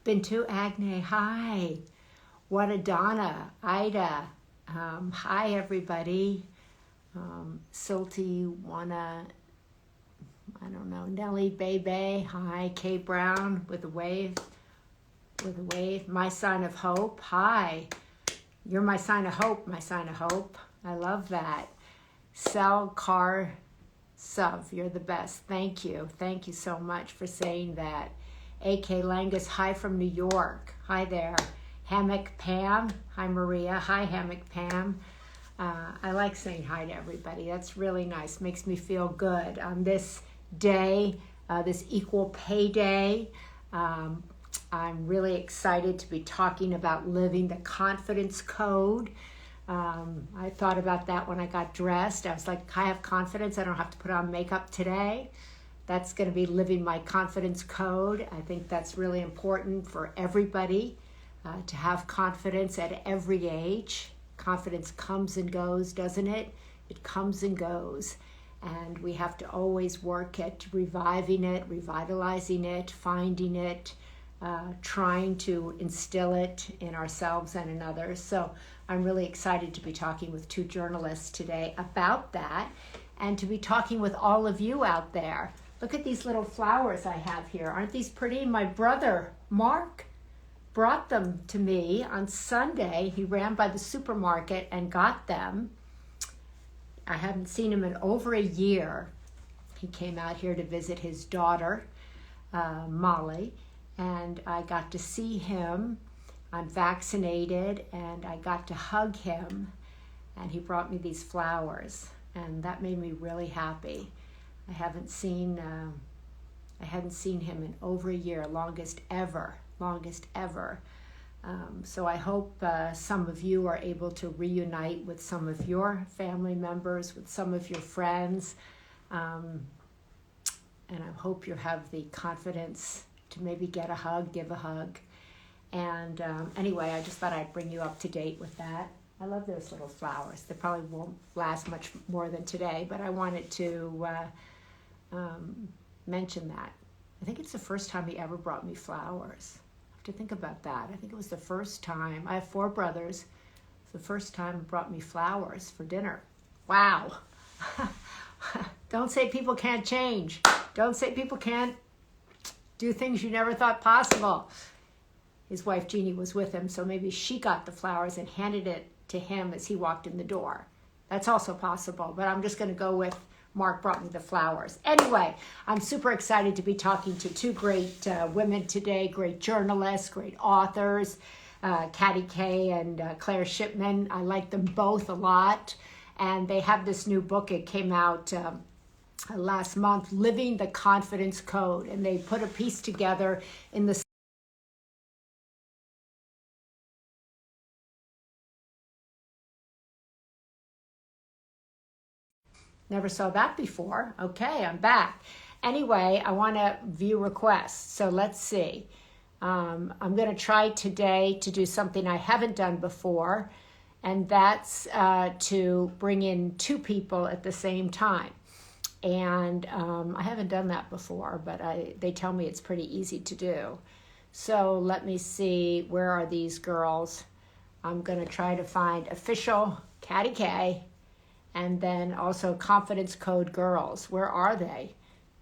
Bintu Agne, hi. What a Donna, Ida, hi everybody. Silty, wanna, I don't know, Nelly, Bebe, hi. K Brown with a wave, My sign of hope, hi. You're my sign of hope, my sign of hope. I love that. Sell car Suv, you're the best. Thank you so much for saying that. AK Langus, hi from New York. Hi there. Hammock Pam, hi Maria. Hi Hammock Pam. I like saying hi to everybody. That's really nice. Makes me feel good on this day, this equal pay day. I'm really excited to be talking about living the confidence code. I thought about that when I got dressed. I was like, I have confidence. I don't have to put on makeup today. That's going to be living my confidence code. I think that's really important for everybody to have confidence at every age. Confidence comes and goes, doesn't it? It comes and goes. And we have to always work at reviving it, revitalizing it, finding it, trying to instill it in ourselves and in others. So I'm really excited to be talking with two journalists today about that and to be talking with all of you out there. Look at these little flowers I have here. Aren't these pretty? My brother, Mark, brought them to me on Sunday. He ran by the supermarket and got them. I haven't seen him in over a year. He came out here to visit his daughter, Molly, and I got to see him. I'm vaccinated, and I got to hug him, and he brought me these flowers, and that made me really happy. I hadn't seen him in over a year, longest ever. So I hope some of you are able to reunite with some of your family members, with some of your friends, and I hope you have the confidence to maybe get a hug, give a hug. And anyway, I just thought I'd bring you up to date with that. I love those little flowers. They probably won't last much more than today, but I wanted to mention that. I think it's the first time he ever brought me flowers. I have to think about that. I think it was the first time. I have 4 brothers. It's the first time he brought me flowers for dinner. Wow. Don't say people can't change. Don't say people can't do things you never thought possible. His wife Jeannie was with him, so maybe she got the flowers and handed it to him as he walked in the door. That's also possible, but I'm just going to go with Mark brought me the flowers. Anyway, I'm super excited to be talking to 2 great women today, great journalists, great authors, Katty Kay and Claire Shipman. I like them both a lot, and they have this new book. It came out last month, Living the Confidence Code, and they put a piece together in the Never saw that before. Okay, I'm back. Anyway, I want to view requests. So let's see. I'm going to try today to do something I haven't done before, and that's to bring in 2 people at the same time. And I haven't done that before, but they tell me it's pretty easy to do. So let me see, where are these girls? I'm going to try to find official Katty K, and then also Confidence Code Girls. Where are they?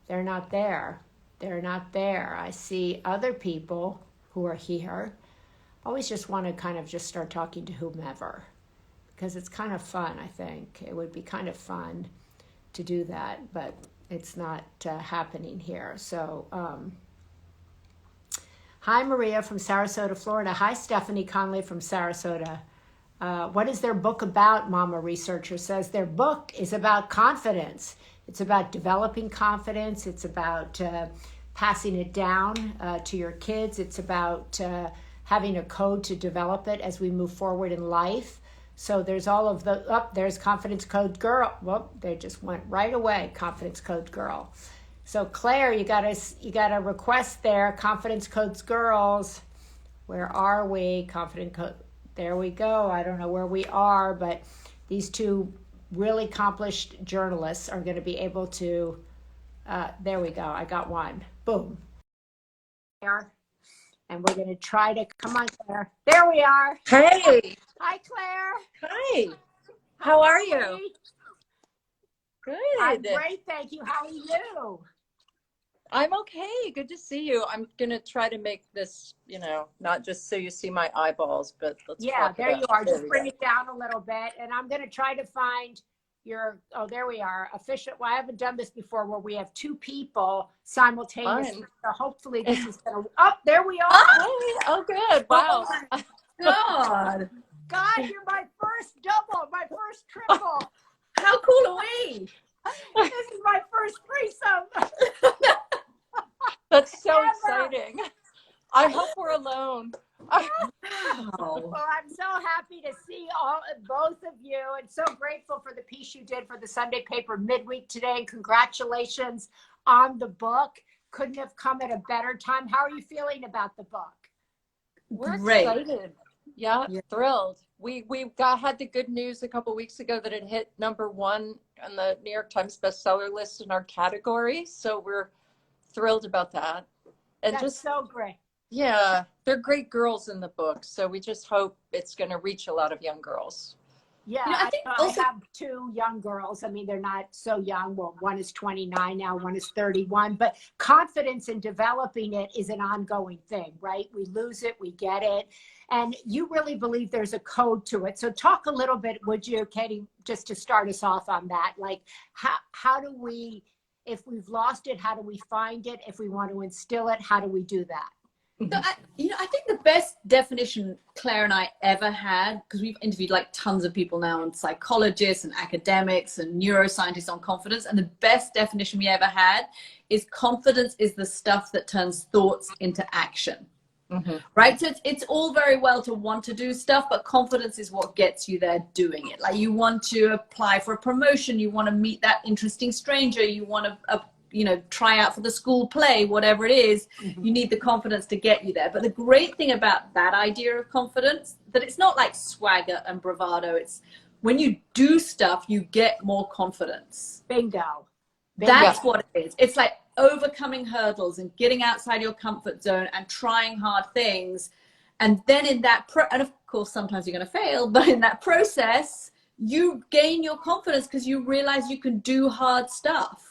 They're not there. They're not there. I see other people who are here. Always just want to kind of just start talking to whomever, because it's kind of fun, I think. It would be kind of fun to do that, but it's not happening here. So, hi, Maria from Sarasota, Florida. Hi, Stephanie Conley from Sarasota. What is their book about? Mama Researcher says their book is about confidence. It's about developing confidence. It's about passing it down to your kids. It's about having a code to develop it as we move forward in life. So there's all of the, there's Confidence Code Girl. Well, they just went right away, Confidence Code Girl. So Claire, you got a request there, Confidence Codes Girls. Where are we? Confidence Code. There we go. I don't know where we are, but these 2 really accomplished journalists are going to be able to, there we go. I got one. Boom. There. And we're going to try to, come on, Claire. There we are. Hey. Hi, Claire. Hi. How are you? Good. I'm great, thank you. How are you? I'm okay. Good to see you. I'm going to try to make this, you know, not just so you see my eyeballs, but let's Yeah, talk there about you are. There Just we bring go. it down a little bit. And I'm going to try to find your, oh, there we are. Official. Well, I haven't done this before where we have two people simultaneously. Fine. So hopefully this is going to, oh, there we are. Oh, good. Wow. Oh my God. God, you're my first double, my first triple. How cool are we? This is my first threesome. That's so Ever. exciting. I hope we're alone. Wow. Well, I'm so happy to see both of you, and so grateful for the piece you did for the Sunday paper midweek today. And congratulations on the book. Couldn't have come at a better time. How are you feeling about the book? We're Great. excited. Yeah, thrilled. We had the good news a couple weeks ago that it hit #1 on the New York Times bestseller list in our category. So we're thrilled about that. And That's just so great. yeah, they're great girls in the book. So we just hope it's going to reach a lot of young girls. Yeah, You know, I think I also have two young girls. I mean, they're not so young. Well, one is 29 now, one is 31. But confidence in developing it is an ongoing thing, right? We lose it, we get it. And you really believe there's a code to it. So talk a little bit, would you, Katie, just to start us off on that? Like, how do we, if we've lost it, how do we find it? If we want to instill it, how do we do that? So I think the best definition Claire and I ever had, because we've interviewed like tons of people now, and psychologists and academics and neuroscientists on confidence, and the best definition we ever had is confidence is the stuff that turns thoughts into action. Right? So it's all very well to want to do stuff, but confidence is what gets you there doing it. Like, you want to apply for a promotion, you want to meet that interesting stranger, you want to you know, try out for the school play, whatever it is, you need the confidence to get you there. But the great thing about that idea of confidence, that it's not like swagger and bravado. It's when you do stuff, you get more confidence. Bingo. That's what it is. It's like overcoming hurdles and getting outside your comfort zone and trying hard things. And then in that, and of course, sometimes you're going to fail, but in that process, you gain your confidence because you realize you can do hard stuff.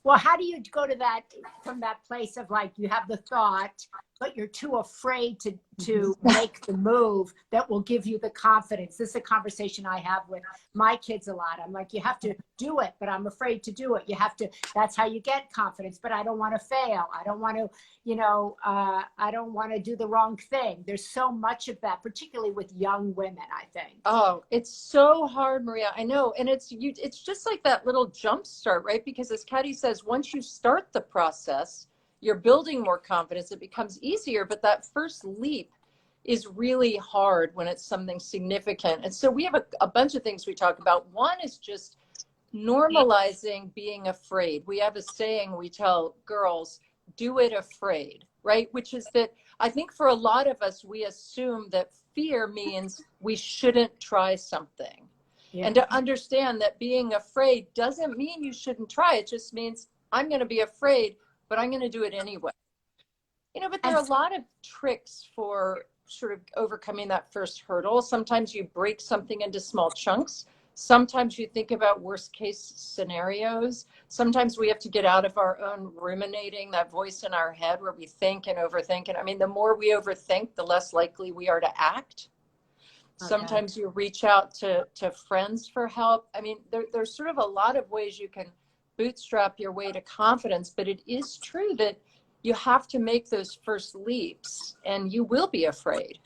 Well, how do you go to that, from that place of like, you have the thought, but you're too afraid to make the move that will give you the confidence? This is a conversation I have with my kids a lot. I'm like, you have to do it, but I'm afraid to do it. You have to, that's how you get confidence, but I don't want to fail. I don't want to, you know, I don't want to do the wrong thing. There's so much of that, particularly with young women, I think. Oh, it's so hard, Maria. I know. And it's just like that little jump start, right? Because as Katie says, once you start the process, you're building more confidence. It becomes easier, but that first leap is really hard when it's something significant. And so we have a bunch of things we talk about. One is just normalizing being afraid. We have a saying we tell girls, do it afraid, right? Which is that I think for a lot of us, we assume that fear means we shouldn't try something. Yeah. And to understand that being afraid doesn't mean you shouldn't try. It just means I'm going to be afraid, but I'm going to do it anyway. You know, but there are a lot of tricks for sort of overcoming that first hurdle. Sometimes you break something into small chunks. Sometimes you think about worst case scenarios. Sometimes we have to get out of our own ruminating, that voice in our head where we think and overthink. And I mean, the more we overthink, the less likely we are to act. Okay. Sometimes you reach out to friends for help. I mean, there's sort of a lot of ways you can bootstrap your way to confidence, but it is true that you have to make those first leaps and you will be afraid.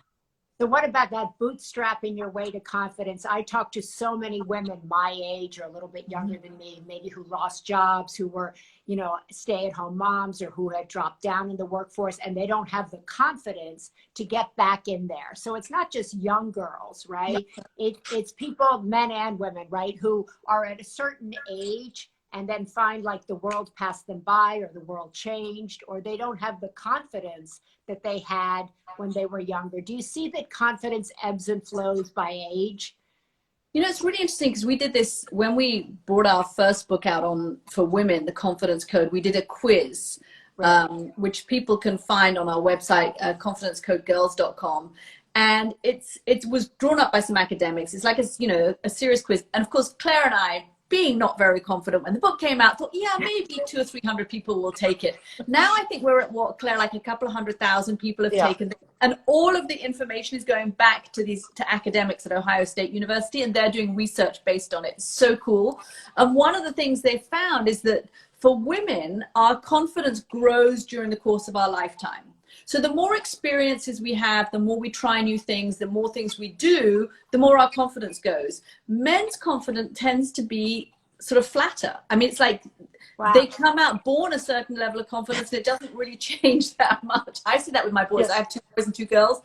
So what about that bootstrapping your way to confidence? I talk to so many women my age or a little bit younger than me, maybe who lost jobs, who were, you know, stay-at-home moms, or who had dropped down in the workforce, and they don't have the confidence to get back in there. So it's not just young girls, right? It's people, men and women, right, who are at a certain age and then find like the world passed them by, or the world changed, or they don't have the confidence that they had when they were younger. Do you see that confidence ebbs and flows by age? You know, it's really interesting because we did this when we brought our first book out for women, The Confidence Code. We did a quiz Right. which people can find on our website, confidencecodegirls.com. And it was drawn up by some academics. It's like a serious quiz. And of course, Claire and I, being not very confident when the book came out, thought, yeah, maybe 200 or 300 people will take it. Now I think we're at what, Claire, like a couple of 100,000 people have taken it. And all of the information is going back to academics at Ohio State University, and they're doing research based on it. It's so cool. And one of the things they found is that for women, our confidence grows during the course of our lifetime. So the more experiences we have, the more we try new things, the more things we do, the more our confidence goes. Men's confidence tends to be sort of flatter. I mean, it's like they come out born a certain level of confidence and it doesn't really change that much. I see that with my boys. Yes. I have 2 boys and 2 girls.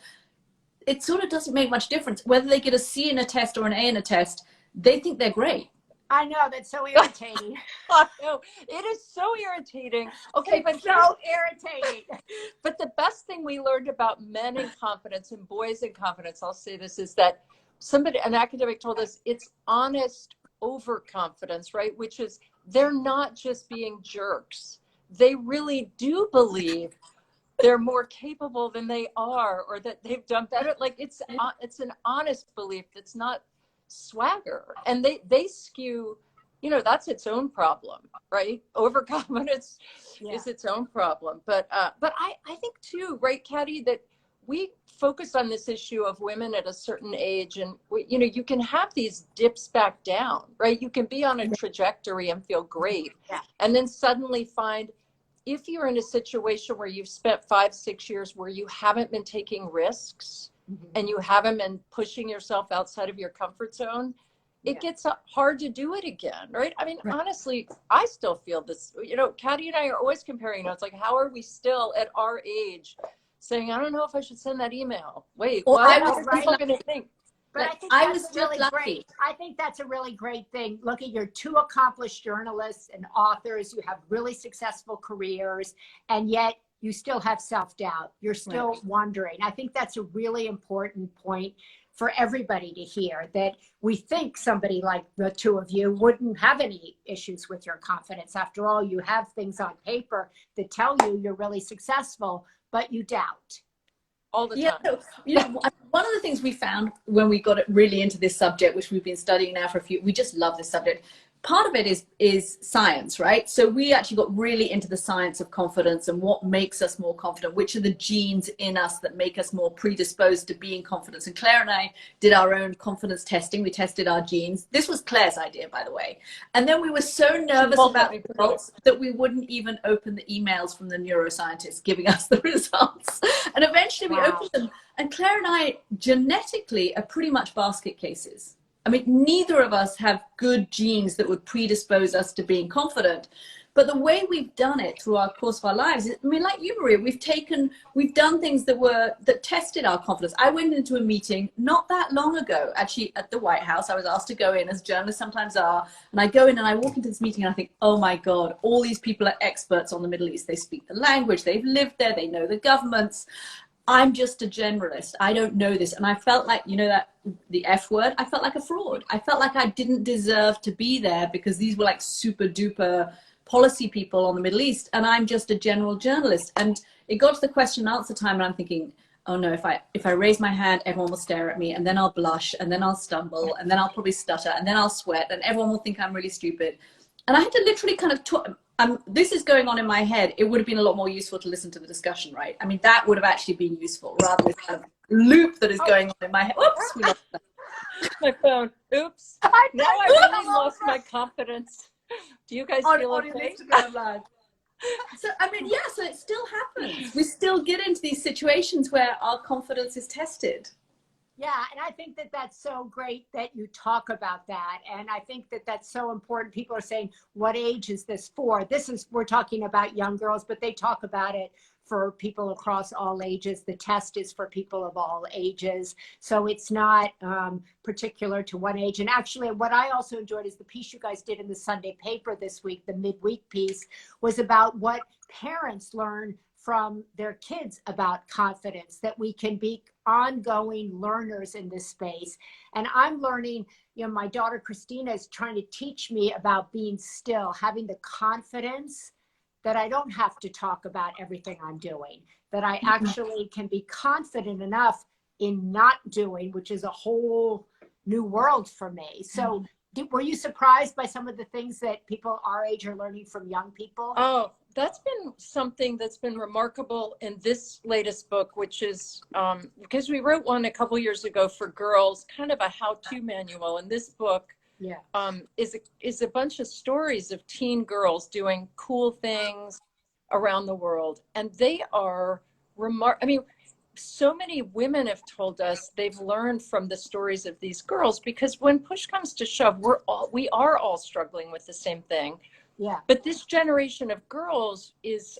It sort of doesn't make much difference. Whether they get a C in a test or an A in a test, they think they're great. I know, that's so irritating. I know, it is so irritating. Okay, but so irritating. But the best thing we learned about men in confidence and boys in confidence, I'll say this, is that an academic told us it's honest overconfidence, right? Which is they're not just being jerks. They really do believe they're more capable than they are, or that they've done better. Like it's an honest belief that's not swagger, and they skew, that's its own problem, right? Overconfidence is its own problem. But I think too, right, Caddy, that we focused on this issue of women at a certain age, and you can have these dips back down, right? You can be on a trajectory and feel great, and then suddenly find, if you're in a situation where you've spent 5-6 years where you haven't been taking risks, and you haven't been pushing yourself outside of your comfort zone, it gets hard to do it again, right? I mean, honestly, I still feel this. Caddy and I are always comparing notes. Like, how are we still at our age saying, I don't know if I should send that email. Wait, what are people going to think? But I think that's really great. I think that's a really great thing. Look at your 2 accomplished journalists and authors. You have really successful careers, and yet you still have self-doubt. You're still wondering. I think that's a really important point for everybody to hear, that we think somebody like the 2 of you wouldn't have any issues with your confidence. After all, you have things on paper that tell you you're really successful, but you doubt. All the time. One of the things we found when we got really into this subject, which we've been studying now for we just love this subject. Part of it is science, right? So we actually got really into the science of confidence and what makes us more confident, which are the genes in us that make us more predisposed to being confident. And Claire and I did our own confidence testing. We tested our genes. This was Claire's idea, by the way. And then we were so nervous about the results that we wouldn't even open the emails from the neuroscientists giving us the results. And eventually we opened them. And Claire and I genetically are pretty much basket cases. I mean, neither of us have good genes that would predispose us to being confident. But the way we've done it through our course of our lives, I mean, like you, Maria, we've done things that tested our confidence. I went into a meeting not that long ago, actually at the White House. I was asked to go in, as journalists sometimes are. And I go in and I walk into this meeting and I think, oh my God, all these people are experts on the Middle East. They speak the language, they've lived there, they know the governments. I'm just a generalist. I don't know this. And I felt like, that the F word, I felt like a fraud. I felt like I didn't deserve to be there because these were like super duper policy people on the Middle East. And I'm just a general journalist. And it got to the question and answer time and I'm thinking, oh no, if I raise my hand, everyone will stare at me and then I'll blush and then I'll stumble and then I'll probably stutter and then I'll sweat and everyone will think I'm really stupid. And I had to literally kind of this is going on in my head. It would have been a lot more useful to listen to the discussion, right? I mean, that would have actually been useful rather than this kind of loop that is going on in my head. Oops, we lost that. My phone. Oops. Now I really lost my confidence. Do you guys feel okay? So, I mean, so it still happens. We still get into these situations where our confidence is tested. Yeah, and I think that that's so great that you talk about that. And I think that that's so important. People are saying, what age is this for? We're talking about young girls, but they talk about it for people across all ages. The test is for people of all ages. So it's not particular to one age. And actually, what I also enjoyed is the piece you guys did in the Sunday paper this week, the midweek piece, was about what parents learn from their kids about confidence, that we can be ongoing learners in this space. And I'm learning, my daughter Christina is trying to teach me about being still, having the confidence that I don't have to talk about everything I'm doing, that I actually can be confident enough in not doing, which is a whole new world for me. So were you surprised by some of the things that people our age are learning from young people? Oh, that's been something that's been remarkable in this latest book, which is because we wrote one a couple years ago for girls, kind of a how-to manual. And this book is a bunch of stories of teen girls doing cool things around the world. And they are I mean, so many women have told us they've learned from the stories of these girls, because when push comes to shove, we are all struggling with the same thing. Yeah. But this generation of girls is,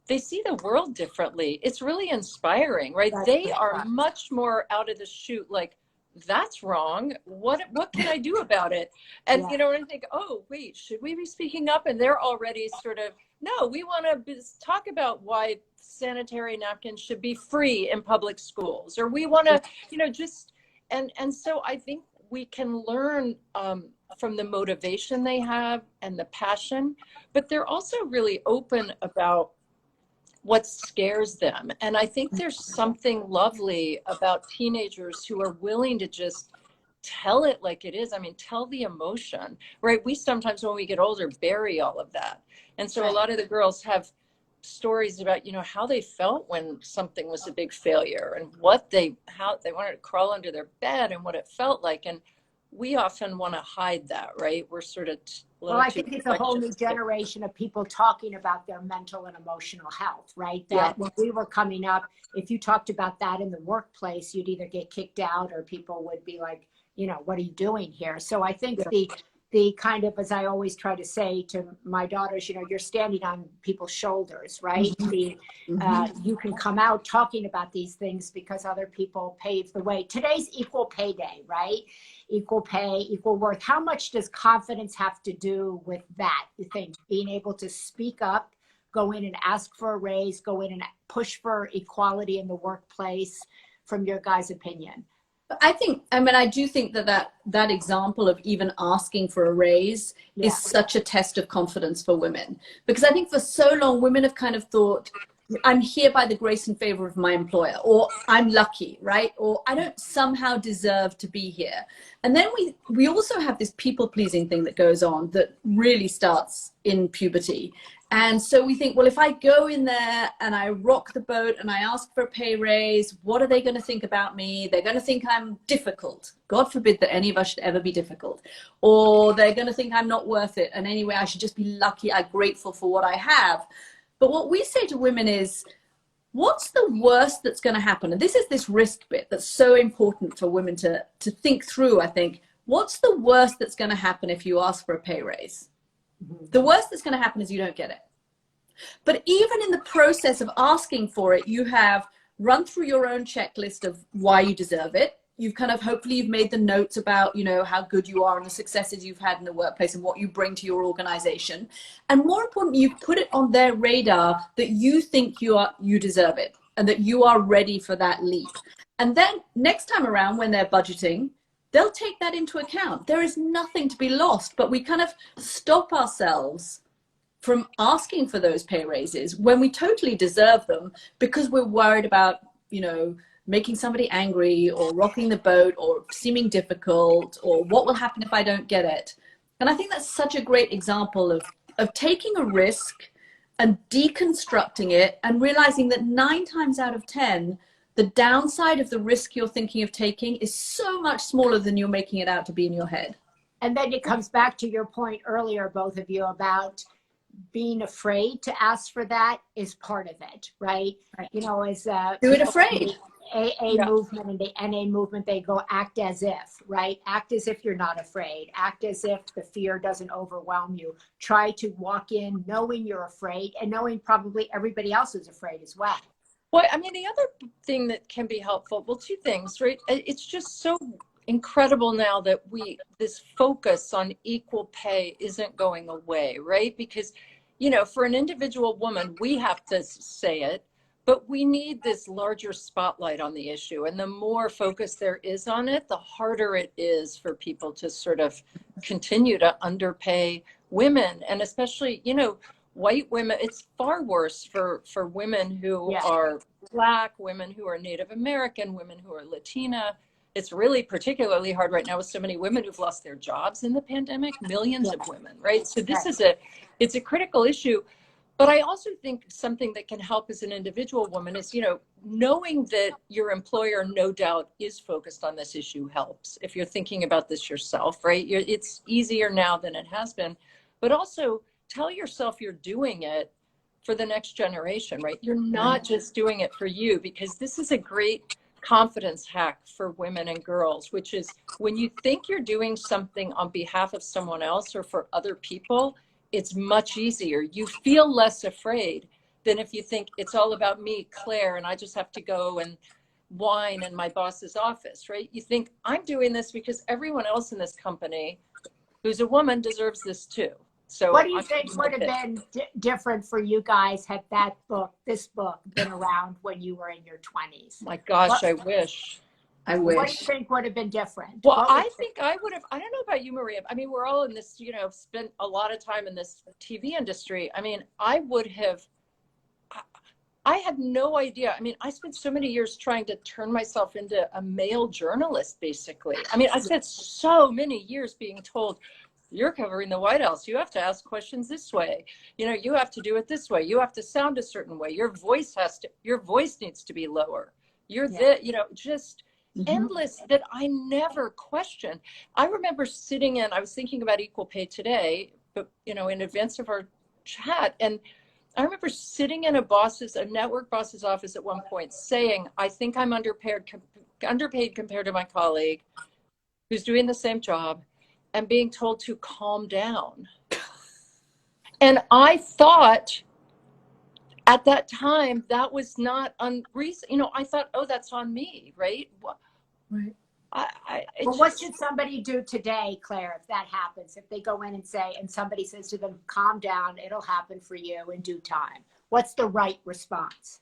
they see the world differently. It's really inspiring, right? They are much more out of the chute, like, that's wrong. What can I do about it? And, you know, and I think, oh, wait, should we be speaking up? And they're already sort of, no, we want to talk about why sanitary napkins should be free in public schools, or we want to, you know, just, and so I think we can learn from the motivation they have and the passion, but they're also really open about what scares them. And I think there's something lovely about teenagers who are willing to just tell it like it is. I mean, tell the emotion, right? We sometimes, when we get older, bury all of that. And so a lot of the girls have stories about, you know, how they felt when something was a big failure, and how they wanted to crawl under their bed and what it felt like. And we often want to hide that, right? We're sort of well, I think it's a whole new generation of people talking about their mental and emotional health, right? That when we were coming up, if you talked about that in the workplace, you'd either get kicked out or people would be like, you know, what are you doing here? So I think the kind of, as I always try to say to my daughters, you know, you're standing on people's shoulders, right? You can come out talking about these things because other people paved the way. Today's equal pay day, right? Equal pay, equal worth. How much does confidence have to do with that? You think being able to speak up, go in and ask for a raise, go in and push for equality in the workplace, from your guys' opinion? I do think that example of even asking for a raise is such a test of confidence for women, because I think for so long women have kind of thought, I'm here by the grace and favor of my employer, or I'm lucky, right? Or I don't somehow deserve to be here. And then we also have this people-pleasing thing that goes on that really starts in puberty. And so we think, well, if I go in there and I rock the boat and I ask for a pay raise, what are they going to think about me? They're going to think I'm difficult. God forbid that any of us should ever be difficult. Or they're going to think I'm not worth it. And anyway, I should just be lucky. I'm grateful for what I have. But what we say to women is, what's the worst that's going to happen? And this is this risk bit that's so important for women to think through, I think. What's the worst that's going to happen if you ask for a pay raise? The worst that's going to happen is you don't get it. But even in the process of asking for it, you have run through your own checklist of why you deserve it. You've kind of, hopefully you've made the notes about, you know, how good you are and the successes you've had in the workplace and what you bring to your organization. And more importantly, you've put it on their radar that you think you deserve it and that you are ready for that leap. And then next time around when they're budgeting, they'll take that into account. There is nothing to be lost, but we kind of stop ourselves from asking for those pay raises when we totally deserve them, because we're worried about, you know, making somebody angry or rocking the boat or seeming difficult, or what will happen if I don't get it. And I think that's such a great example of taking a risk and deconstructing it and realizing that 9 times out of 10, the downside of the risk you're thinking of taking is so much smaller than you're making it out to be in your head. And then it comes back to your point earlier, both of you, about being afraid to ask for that is part of it, right? You know, as do it afraid. AA movement and the NA movement, they go act as if, right? Act as if you're not afraid. Act as if the fear doesn't overwhelm you. Try to walk in knowing you're afraid and knowing probably everybody else is afraid as well. Well, I mean, the other thing that can be helpful, well, 2 things, right? It's just so incredible now that this focus on equal pay isn't going away, right? Because, you know, for an individual woman, we have to say it, but we need this larger spotlight on the issue. And the more focus there is on it, the harder it is for people to sort of continue to underpay women. And especially, you know, white women, it's far worse for women who are Black, women who are Native American, women who are Latina. It's really particularly hard right now with so many women who've lost their jobs in the pandemic, millions of women, right? So this is it's a critical issue. But I also think something that can help as an individual woman is, you know, knowing that your employer no doubt is focused on this issue helps. If you're thinking about this yourself, right? It's easier now than it has been. But also tell yourself you're doing it for the next generation, right? You're not just doing it for you, because this is a great confidence hack for women and girls, which is when you think you're doing something on behalf of someone else or for other people, it's much easier. You feel less afraid than if you think it's all about me, Claire, and I just have to go and whine in my boss's office, right? You think I'm doing this because everyone else in this company who's a woman deserves this too. So what do you think would have been different for you guys had this book been around when you were in your 20s? My gosh, I wish. What do you think would have been different? Well, I think I would have, I don't know about you, Maria. I mean, we're all in this, you know, spent a lot of time in this TV industry. I mean, I had no idea. I mean, I spent so many years trying to turn myself into a male journalist, basically. I mean, I spent so many years being told, you're covering the White House. You have to ask questions this way. You know, you have to do it this way. You have to sound a certain way. Your voice needs to be lower. You're you know, just endless that I never questioned. I remember I was thinking about equal pay today, but, you know, in advance of our chat. And I remember sitting in a network boss's office at one point saying, I think I'm underpaid compared to my colleague who's doing the same job, and being told to calm down. And I thought at that time that was not unreasonable. You know, I thought, oh, that's on me, right? Right. Well, what should somebody do today, Claire, if that happens? If they go in and somebody says to them, calm down, it'll happen for you in due time. What's the right response?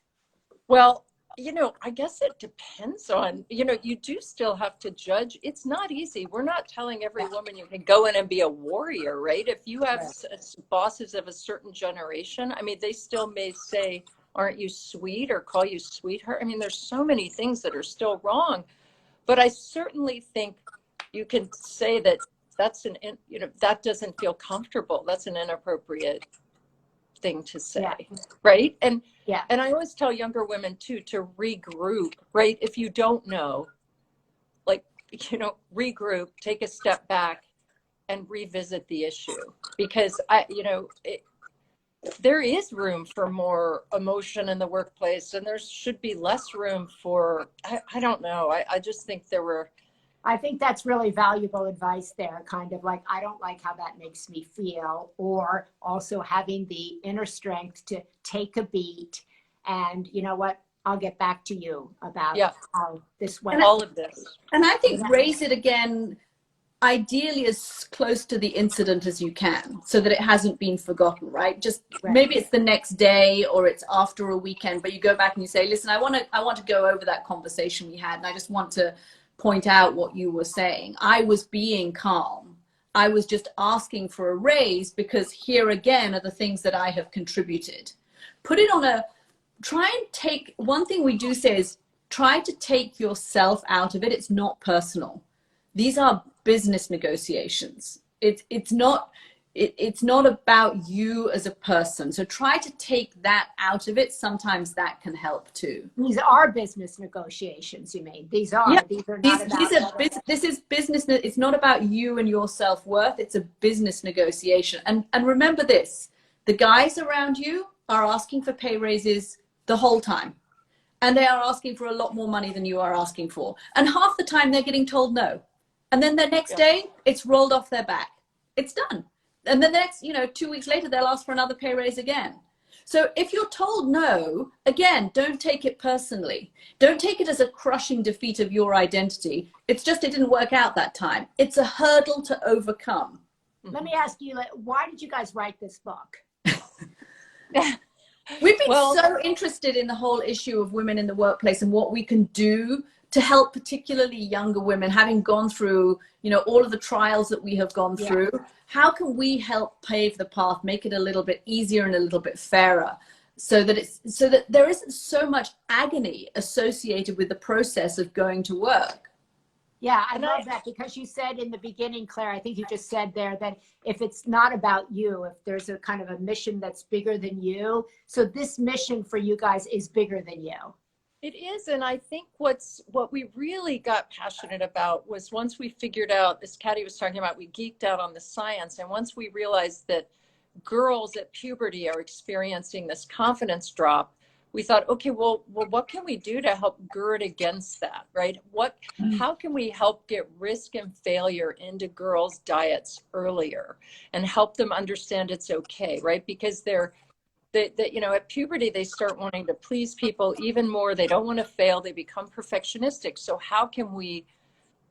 Well, you know, I guess it depends on, you know, you do still have to judge. It's not easy. We're not telling every woman you can go in and be a warrior, right? If you have bosses of a certain generation, I mean, they still may say, aren't you sweet, or call you sweetheart. I mean, there's so many things that are still wrong. But I certainly think you can say that that doesn't feel comfortable. That's an inappropriate thing to say, right? And I always tell younger women too to regroup, right? If you don't know, like, you know, regroup, take a step back and revisit the issue, because there is room for more emotion in the workplace, and there should be less room for, I don't know. I just think I think that's really valuable advice there, kind of like, I don't like how that makes me feel, or also having the inner strength to take a beat and, you know what, I'll get back to you about how this went. All of this. And I think raise it again, ideally as close to the incident as you can, so that it hasn't been forgotten, right? Just maybe it's the next day or it's after a weekend, but you go back and you say, listen, I want to go over that conversation we had, and I just want to point out what you were saying. I was being calm. I was just asking for a raise because here again are the things that I have contributed. Put it on try and take, one thing we do say is try to take yourself out of it. It's not personal. These are business negotiations. It's not about you as a person. So try to take that out of it. Sometimes that can help too. These are business negotiations, you mean? These are not this is business. It's not about you and your self-worth. It's a business negotiation. And remember this, the guys around you are asking for pay raises the whole time. And they are asking for a lot more money than you are asking for. And half the time they're getting told no. And then the next day it's rolled off their back. It's done. And then the next, 2 weeks later, they'll ask for another pay raise again. So if you're told no, again, don't take it personally. Don't take it as a crushing defeat of your identity. It's just it didn't work out that time. It's a hurdle to overcome. Let me ask you, why did you guys write this book? We've been so interested in the whole issue of women in the workplace and what we can do to help particularly younger women, having gone through, you know, all of the trials that we have gone through? How can we help pave the path, make it a little bit easier and a little bit fairer, so that there isn't so much agony associated with the process of going to work? Yeah, I love that, because you said in the beginning, Claire, I think you just said there that if it's not about you, if there's a kind of a mission that's bigger than you, so this mission for you guys is bigger than you. It is, and I think what we really got passionate about was, once we figured out, as Katty was talking about, we geeked out on the science, and once we realized that girls at puberty are experiencing this confidence drop, we thought, okay, well, what can we do to help gird against that, right? How can we help get risk and failure into girls' diets earlier and help them understand it's okay, right? Because you know, at puberty, they start wanting to please people even more. They don't want to fail. They become perfectionistic. So how can we,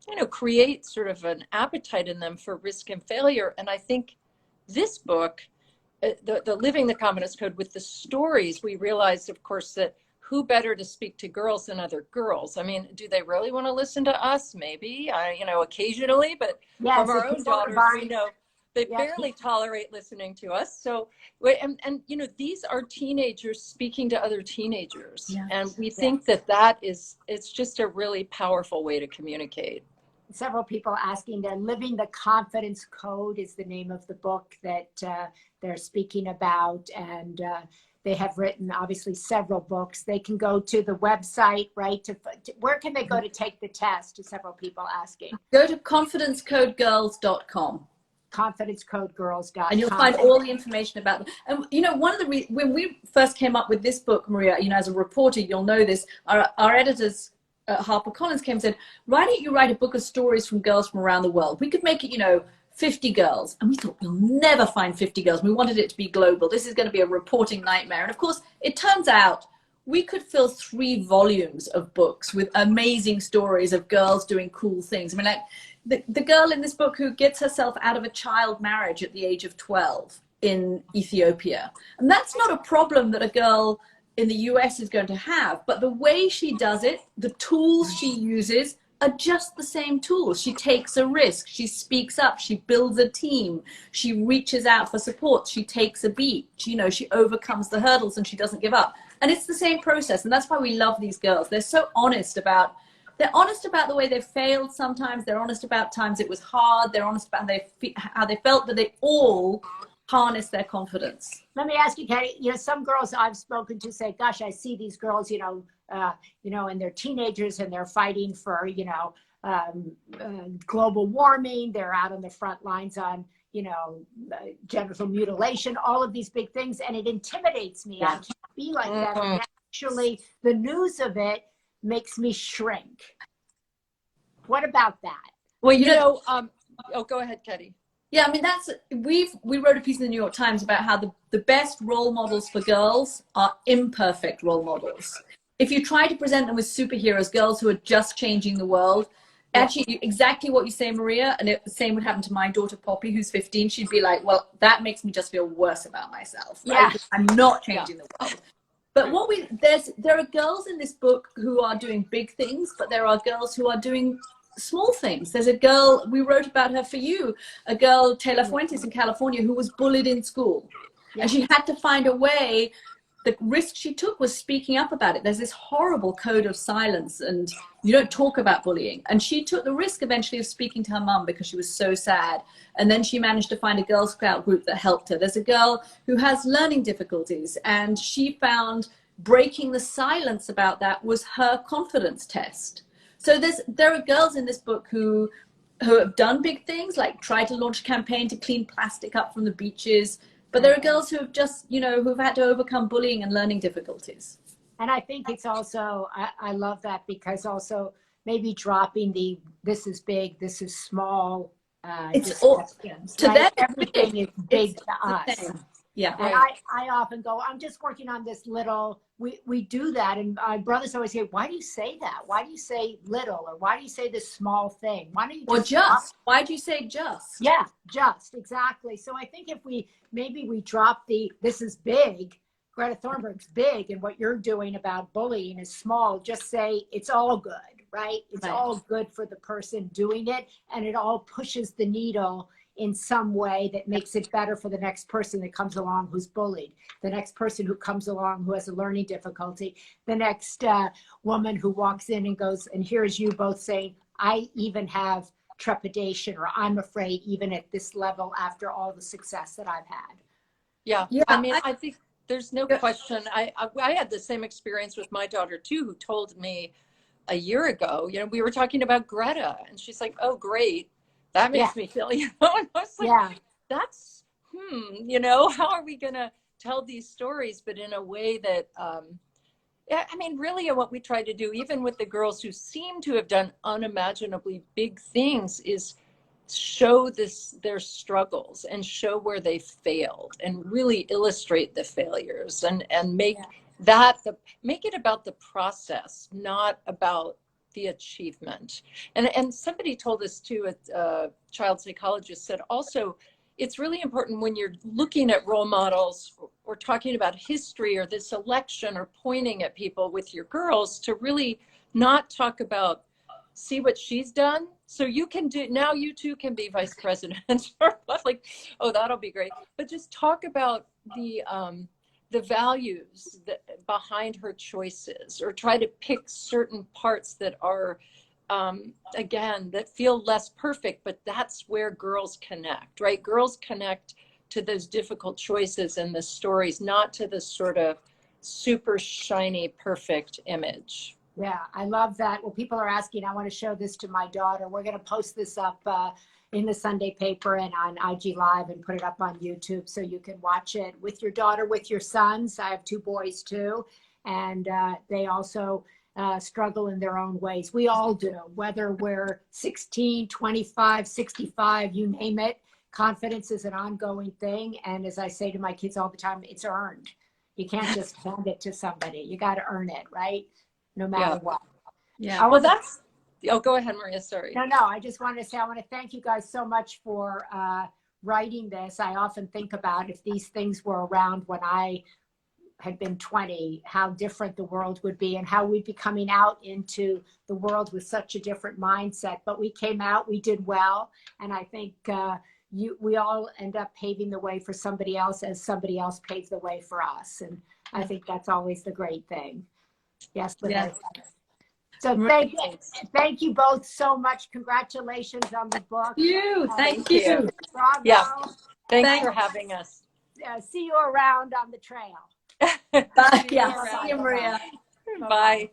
you know, create sort of an appetite in them for risk and failure? And I think this book, the Living the Confidence Code, with the stories, we realized, of course, that who better to speak to girls than other girls? I mean, do they really want to listen to us? Maybe, you know, occasionally, but from our own daughters, we know they barely tolerate listening to us. So, and you know, these are teenagers speaking to other teenagers. And we think that it's just a really powerful way to communicate. Several people asking there, Living the Confidence Code is the name of the book that they're speaking about. And they have written, obviously, several books. They can go to the website, right? Where can they go to take the test? To several people asking. Go to confidencecodegirls.com. confidencecodegirls.com. And you'll find all the information about them. And, you know, when we first came up with this book, Maria, you know, as a reporter, you'll know this, our editors at HarperCollins came and said, why don't you write a book of stories from girls from around the world? We could make it, you know, 50 girls. And we thought, we'll never find 50 girls. We wanted it to be global. This is going to be a reporting nightmare. And of course, it turns out we could fill 3 volumes of books with amazing stories of girls doing cool things. I mean, like the girl in this book who gets herself out of a child marriage at the age of 12 in Ethiopia. And that's not a problem that a girl in the US is going to have, but the way she does it, the tools she uses are just the same tools. She takes a risk, she speaks up, she builds a team, she reaches out for support, she takes a beat, you know, she overcomes the hurdles and she doesn't give up. And it's the same process. And that's why we love these girls. They're so honest about, they're honest about the way they failed sometimes, they're honest about times it was hard, they're honest about how they felt, but they all harness their confidence. Let me ask you, Katty, you know, some girls I've spoken to say, gosh, I see these girls, you know, and they're teenagers and they're fighting for, you know, global warming. They're out on the front lines on, you know, genital mutilation, all of these big things. And it intimidates me. I can't be like that. And actually, the news of it makes me shrink. What about that? Well, you know, oh, go ahead, Katty. Yeah, I mean, we wrote a piece in the New York Times about how the best role models for girls are imperfect role models. If you try to present them with superheroes, girls who are just changing the world, actually exactly what you say, Maria, and the same would happen to my daughter Poppy, who's 15. She'd be like, well, that makes me just feel worse about myself, right? Yeah. I'm not changing the world. But there are girls in this book who are doing big things, but there are girls who are doing small things. There's a girl, we wrote about her for you, a girl, Taylor Fuentes in California, who was bullied in school. And she had to find a way. The risk she took was speaking up about it. There's this horrible code of silence and you don't talk about bullying. And she took the risk eventually of speaking to her mum because she was so sad. And then she managed to find a Girl Scout group that helped her. There's a girl who has learning difficulties and she found breaking the silence about that was her confidence test. So there are girls in this book who have done big things, like tried to launch a campaign to clean plastic up from the beaches. But there are girls who have just, you know, who've had to overcome bullying and learning difficulties. And I think it's also, I love that because also maybe dropping the, this is big, this is small. It's all, to them, everything is big to us. Yeah. And I often go, I'm just working on this little, we do that. And my brothers always say, why do you say that? Why do you say little? Or why do you say this small thing? Why don't you just, why do you say just? Yeah, just, exactly. So I think if maybe we drop the, this is big, Greta Thunberg's big, and what you're doing about bullying is small, just say it's all good, right? It's Right. all good for the person doing it, and it all pushes the needle in some way that makes it better for the next person that comes along who's bullied, the next person who comes along who has a learning difficulty, the next woman who walks in and goes, and here's you both saying, I even have trepidation, or I'm afraid even at this level after all the success that I've had. Yeah. Yeah, I mean, I think there's no question. I had the same experience with my daughter too, who told me a year ago, you know, we were talking about Greta, and she's like, oh, great. That makes me feel, you know, and I was like, that's, you know, how are we going to tell these stories, but in a way that, yeah, I mean, really what we try to do, even with the girls who seem to have done unimaginably big things, is show their struggles and show where they failed and really illustrate the failures and make make it about the process, not about the achievement. And somebody told us too, a child psychologist said also, it's really important when you're looking at role models or talking about history or this election or pointing at people with your girls to really not talk about, see what she's done, so you can do, now you too can be vice president, or like, oh, that'll be great. But just talk about the values behind her choices, or try to pick certain parts that are, again, that feel less perfect, but that's where girls connect, right? Girls connect to those difficult choices and the stories, not to the sort of super shiny, perfect image. Yeah, I love that. Well, people are asking, I want to show this to my daughter. We're going to post this up in the Sunday paper and on IG Live and put it up on YouTube so you can watch it with your daughter, with your sons. I have 2 boys too, and they also struggle in their own ways. We all do, whether we're 16, 25, 65, you name it. Confidence is an ongoing thing. And as I say to my kids all the time, it's earned. You can't just hand it to somebody. You got to earn it, right? No matter what. Yeah. Well, that's, oh, go ahead, Maria, sorry. No, I just wanted to say, I want to thank you guys so much for writing this. I often think about if these things were around when I had been 20, how different the world would be and how we'd be coming out into the world with such a different mindset. But we came out, we did well. And I think we all end up paving the way for somebody else as somebody else paves the way for us. And I think that's always the great thing. Yes. So thank you both so much. Congratulations on the book. Thank you. Bravo. Yeah. Thanks for having us. See you around on the trail. Bye. Yeah. See you, Maria. Bye.